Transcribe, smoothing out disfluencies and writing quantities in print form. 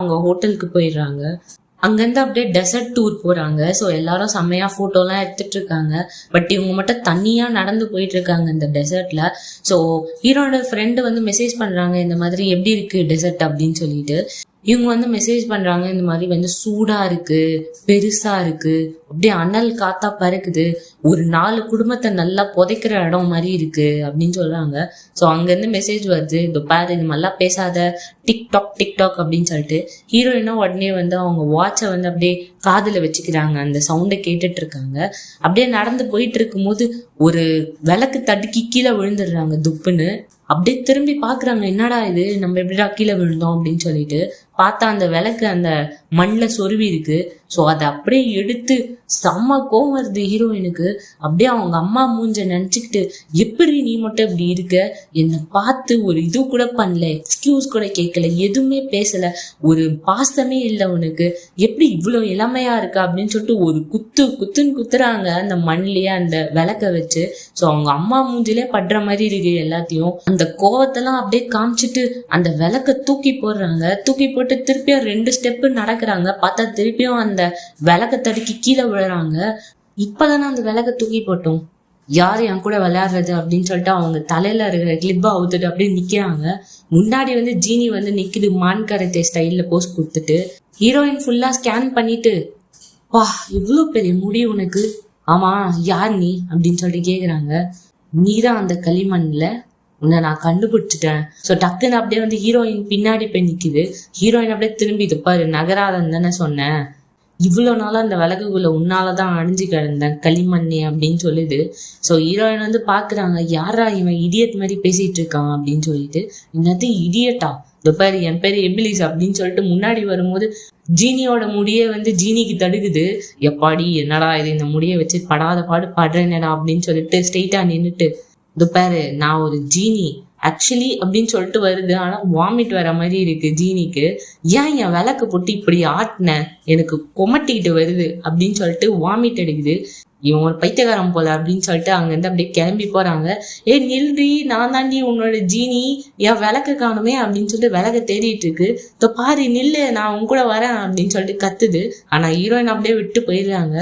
அவங்க ஹோட்டலுக்கு போயிடுறாங்க. அங்கேருந்து அப்படியே டெசர்ட் டூர் போறாங்க. ஸோ எல்லாரும் செம்மையா போட்டோலாம் எடுத்துட்டு இருக்காங்க. பட் இவங்க மட்டும் தனியா நடந்து போயிட்டு இருக்காங்க இந்த டெசர்ட்ல. ஸோ ஹீரோட ஃப்ரெண்டு வந்து மெசேஜ் பண்றாங்க, இந்த மாதிரி எப்படி இருக்கு டெசர்ட் அப்படின்னு சொல்லிட்டு. இவங்க வந்து மெசேஜ் பண்றாங்க, இந்த மாதிரி வந்து சூடா இருக்கு, பெருசா இருக்கு, அப்படியே அனல் காத்தா பறக்குது, ஒரு 4 குடும்பத்தை நல்லா புதைக்கிற இடம் மாதிரி இருக்கு அப்படின்னு சொல்றாங்க. ஸோ அங்கேருந்து மெசேஜ் வருது, இந்த பாரு இது மாதிரிலாம் பேசாத, டிக்டாக் டிக்டாக் அப்படின்னு சொல்லிட்டு. ஹீரோயினும் உடனே வந்து அவங்க வாட்சை வந்து அப்படியே காதுல வச்சுக்கிறாங்க, அந்த சவுண்டை கேட்டுட்டு இருக்காங்க. அப்படியே நடந்து போயிட்டு இருக்கும்போது ஒரு விளக்கு தடுக்கி கீழே விழுந்துடுறாங்க துப்புன்னு. அப்படியே திரும்பி பாக்குறாங்க, என்னடா இது, நம்ம எப்படிடா கீழே விழுந்தோம் அப்படின்னு சொல்லிட்டு பார்த்தா அந்த விளக்கு அந்த மண்ணில் சொருவி இருக்கு. ஸோ அதை அப்படியே எடுத்து செம்ம கோவம் வருது ஹீரோயினுக்கு. அப்படியே அவங்க அம்மா மூஞ்ச நினைச்சுக்கிட்டு, எப்படி நீ மட்டும் இப்படி இருக்க, என்னை பார்த்து ஒரு இது கூட பண்ணல, எக்ஸ்கியூஸ் கூட கேட்கல, எதுவுமே பேசல, ஒரு பாசமே இல்லை உனக்கு, எப்படி இவ்வளோ இளமையா இருக்கா அப்படின்னு சொல்லிட்டு ஒரு குத்துன்னு குத்துறாங்க அந்த மண்ணிலேயே அந்த விளக்க வச்சு. ஸோ அவங்க அம்மா மூஞ்சிலே படுற மாதிரி இருக்கு எல்லாத்தையும். அந்த கோவத்தெல்லாம் அப்படியே காமிச்சிட்டு அந்த விளக்க தூக்கி போடுறாங்க. தூக்கி போட்டு திருப்பியும் 2 ஸ்டெப்பு நடக்கிறாங்க. பார்த்தா திருப்பியும் அந்த விளக்க தடுக்கி கீழே விழுறாங்க. இப்பதானே அந்த விளக்க தூக்கி போட்டோம், யாரு என் கூட விளையாடுறது அப்படின்னு சொல்லிட்டு அவங்க தலையில இருக்கிற கிளிப்பா அவுத்துட்டு அப்படியே நிக்கிறாங்க. முன்னாடி வந்து ஜீனி வந்து நிக்குது, மான் கரத்தே ஸ்டைல்ல போஸ்ட் கொடுத்துட்டு. ஹீரோயின் ஃபுல்லா ஸ்கேன் பண்ணிட்டு, வா இவ்வளோ பெரிய முடி உனக்கு, ஆமா யார் நீ அப்படின்னு சொல்லிட்டு கேக்குறாங்க. நீதான் அந்த களிமண்ல, உன்னை நான் கண்டுபிடிச்சிட்டேன். ஸோ டக்குன்னு அப்படியே வந்து ஹீரோயின் பின்னாடி போய் நிக்குது. ஹீரோயின் அப்படியே திரும்பி, இது பாரு நகராதன்னு தானே சொன்னேன், இவ்வளோ நாளும் அந்த விளக்குக்குள்ள உன்னாலதான் அணிஞ்சு கிடந்தேன் களிமண்ணே அப்படின்னு சொல்லுது. ஸோ ஹீரோயின் வந்து பாக்குறாங்க, யாரா இவன் இடியட் மாதிரி பேசிட்டு இருக்கான் அப்படின்னு சொல்லிட்டு. என்னது இடியட்டா, இந்த பேரு என் பேரு எபிலிஸ் அப்படின்னு சொல்லிட்டு முன்னாடி வரும்போது ஜீனியோட முடிய வந்து ஜீனிக்கு தடுக்குது. எப்பாடி என்னடா இது, இந்த முடிய வச்சு படாத பாடு படுறேனடா அப்படின்னு சொல்லிட்டு ஸ்ட்ரெயிட்டா நின்றுட்டு, இது பேரு நான் ஒரு ஜீனி ஆக்சுவலி அப்படின்னு சொல்லிட்டு வருது. ஆனா வாமிட் வர மாதிரி இருக்கு ஜீனிக்கு. ஏன் என் விளக்கு போட்டு இப்படி ஆட்டின, எனக்கு கொமட்டிக்கிட்டு வருது அப்படின்னு சொல்லிட்டு வாமிட் எடுக்குது. இவன் ஒரு பைத்தியக்காரன் போல அப்படின்னு சொல்லிட்டு அங்கிருந்து அப்படியே கிளம்பி போறாங்க. ஏ நில்றி, நான் தாண்டி உன்னோட ஜீனி, என் விளக்கு காணுமே அப்படின்னு சொல்லிட்டு விளக்க தேடிட்டு இருக்கு. இதோ பாரு நில்லு, நான் உன் கூட வரேன் அப்படின்னு சொல்லிட்டு கத்துது. ஆனா ஹீரோயின் அப்படியே விட்டு போயிடுறாங்க.